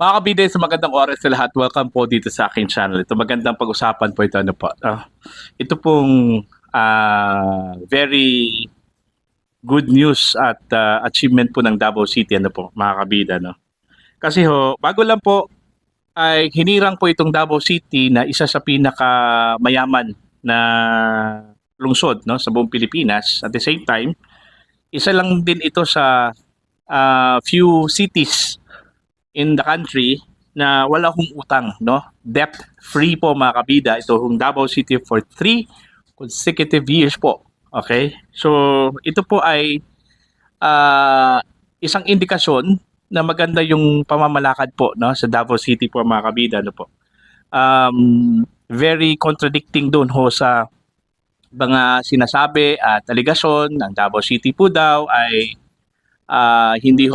Mga kabida, sa magandang oras sa lahat, welcome po dito sa aking channel. Ito magandang pag-usapan po ito. Ano po? Ito pong very good news at achievement po ng Davao City, ano po, mga kabida. No? Kasi bago lang po ay hinirang po itong Davao City na isa sa pinakamayaman na lungsod, no, sa buong Pilipinas. At the same time, isa lang din ito sa few cities in the country na wala hong utang, no? Debt free po, mga kabida. Ito hong Davao City for 3 consecutive years po. Okay? So ito po ay isang indikasyon na maganda yung pamamalakad po, no, sa Davao City po, mga kabida, ano po. Very contradicting doon ho sa mga sinasabi at aligasyon ng Davao City po daw ay hindi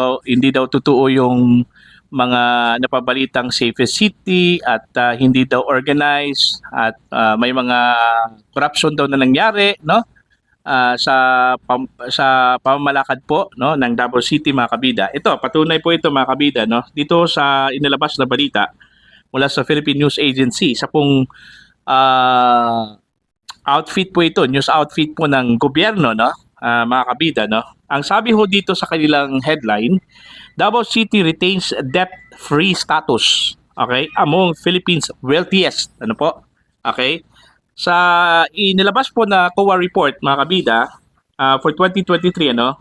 daw totoo yung mga napabalitang safest city at hindi daw organized at may mga corruption daw na nangyari, no, sa pamamalakad po, no, ng Davao City, mga kabida. Ito patunay po ito, mga kabida, no, dito sa inilabas na balita mula sa Philippine News Agency. Sa pong outfit po ito, news outfit po ng gobyerno, no, mga kabida, no. Ang sabi ho dito sa kanilang headline, Davao City retains debt-free status, okay, among Philippines' wealthiest, ano po, okay. Sa inilabas po na COA report, mga kabida, for 2023, ano,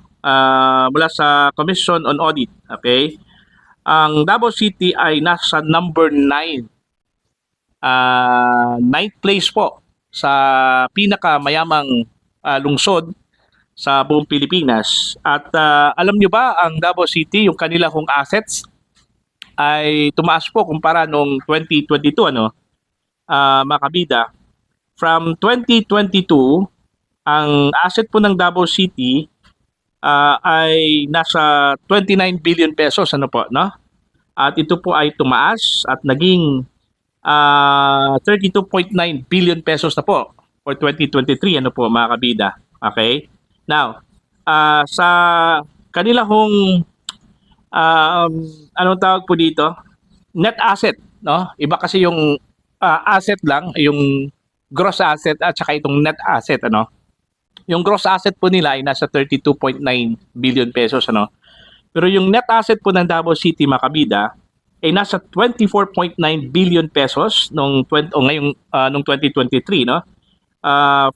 mula sa Commission on Audit, okay, ang Davao City ay nasa number 9, 9th place po sa pinakamayamang lungsod sa buong Pilipinas. At alam nyo ba, ang Davao City, yung kanila kong assets ay tumaas po kumpara nung 2022, ano, mga kabida. From 2022, ang asset po ng Davao City ay nasa 29 billion pesos, ano po, no? At ito po ay tumaas at naging 32.9 billion pesos na po for 2023, ano po, mga kabida. Okay? Now, sa kanila hong anong tawag po dito? Net asset, no? Iba kasi yung asset lang, yung gross asset at saka itong net asset, ano? Yung gross asset po nila ay nasa 32.9 billion pesos, ano? Pero yung net asset po ng Davao City, mga kabida, ay nasa 24.9 billion pesos nung nung 2023, no?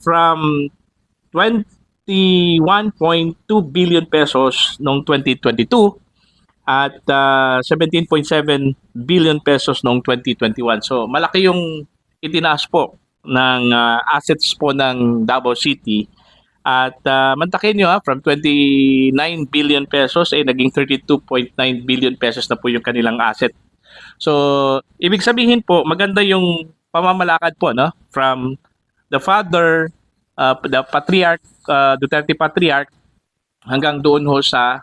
From 21.2 billion pesos noong 2022 at 17.7 billion pesos noong 2021. So malaki yung itinaas po ng assets po ng Davao City. At mantakin nyo, from 29 billion pesos ay naging 32.9 billion pesos na po yung kanilang asset. So ibig sabihin po, maganda yung pamamalakad po, no, from the father, the patriarch, Duterte Patriarch, hanggang doon ho sa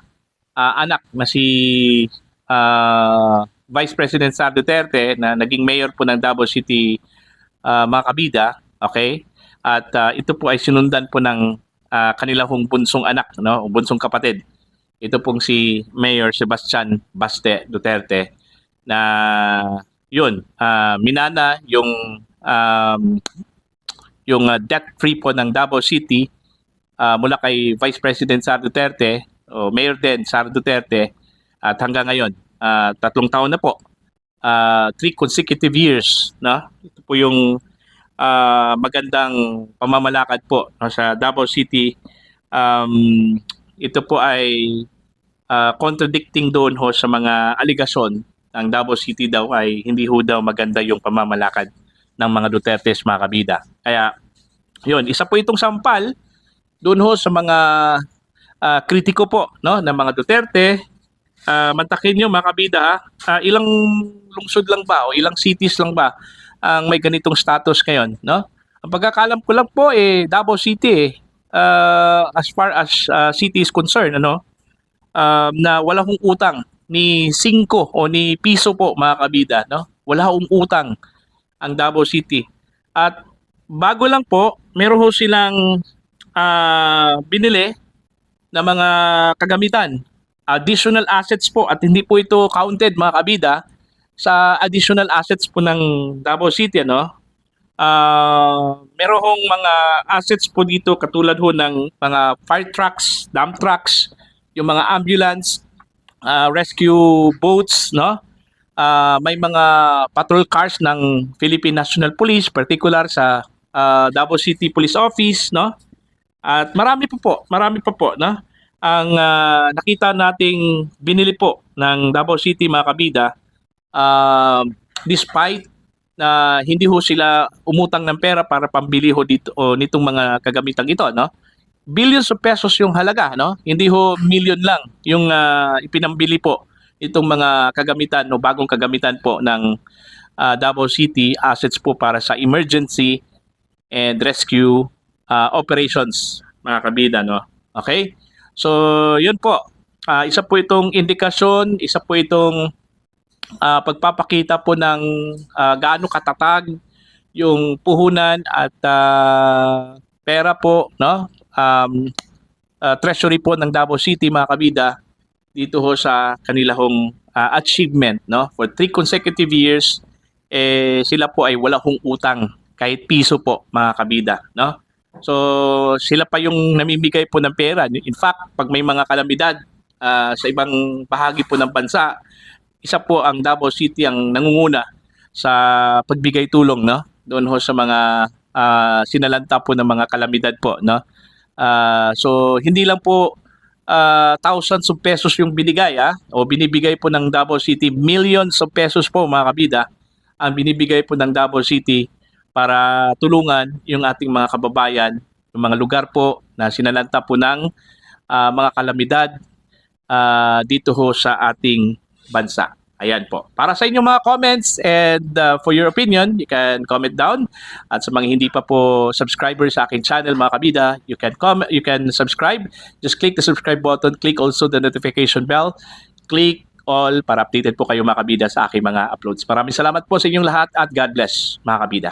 anak na si Vice President Sara Duterte na naging mayor po ng Davao City, mga kabida, okay? At ito po ay sinundan po ng kanilang bunsong anak, no, bunsong kapatid. Ito pong si Mayor Sebastian Baste Duterte na yun, minana yung debt-free po ng Davao City mula kay Vice President Sara Duterte, o Mayor din Sara Duterte, at hanggang ngayon, 3 taon na po, 3 consecutive years, no? Ito po yung magandang pamamalakad po, no, sa Davao City. Ito po ay contradicting doon ho sa mga aligasyon ng Davao City daw ay hindi ho daw maganda yung pamamalakad ng mga Dutertes, mga kabida. Kaya yun, isa po itong sampal doon ho sa mga kritiko po, no, ng mga Duterte. Mantakin nyo, mga kabida, ilang lungsod lang ba o ilang cities lang ba ang may ganitong status ngayon, no? Ang pagkakalam ko lang po Davao City, as far as city is concerned, ano, na wala hong utang ni 5 o ni piso po, mga kabida, no? Wala hong utang ang Davao City. At bago lang po, meron ho silang binili na mga kagamitan, additional assets po, at hindi po ito counted, mga kabida, sa additional assets po ng Davao City, ano, meron hong mga assets po dito katulad ho ng mga fire trucks, dump trucks, yung mga ambulance, rescue boats, no? May mga patrol cars ng Philippine National Police, particular sa Davao City Police Office, no? At marami pa po, no? Ang nakita nating binili po ng Davao City, mga kabida, despite na hindi ho sila umutang ng pera para pambili ho dito o nitong mga kagamitang ito, no? Billions of pesos yung halaga, no? Hindi ho million lang yung ipinambili po itong mga kagamitan no bagong kagamitan po ng Davao City assets po para sa emergency and rescue operations, mga kabida, no? Okay? So, yun po. Isa po itong indikasyon, isa po itong pagpapakita po ng gaano katatag yung puhunan at pera po, no? Treasury po ng Davao City, mga kabida, dito ho sa kanilahong achievement, no? For 3 consecutive years, sila po ay wala hong utang kahit piso po, mga kabida, no? So, sila pa yung namimigay po ng pera. In fact, pag may mga kalamidad sa ibang bahagi po ng bansa, isa po ang Davao City ang nangunguna sa pagbigay tulong, no? Doon ho sa mga sinalanta po ng mga kalamidad po, no? So hindi lang po thousands of pesos yung binigay o binibigay po ng Davao City, millions of pesos po, mga kabida, ang binibigay po ng Davao City para tulungan yung ating mga kababayan, yung mga lugar po na sinalanta po ng mga kalamidad dito ho sa ating bansa. Ayan po. Para sa inyong mga comments and for your opinion, you can comment down. At sa mga hindi pa po subscribers sa aking channel, mga kabida, you can subscribe. Just click the subscribe button, click also the notification bell, click all para updated po kayo, mga kabida, sa aking mga uploads. Maraming salamat po sa inyong lahat at God bless, mga kabida.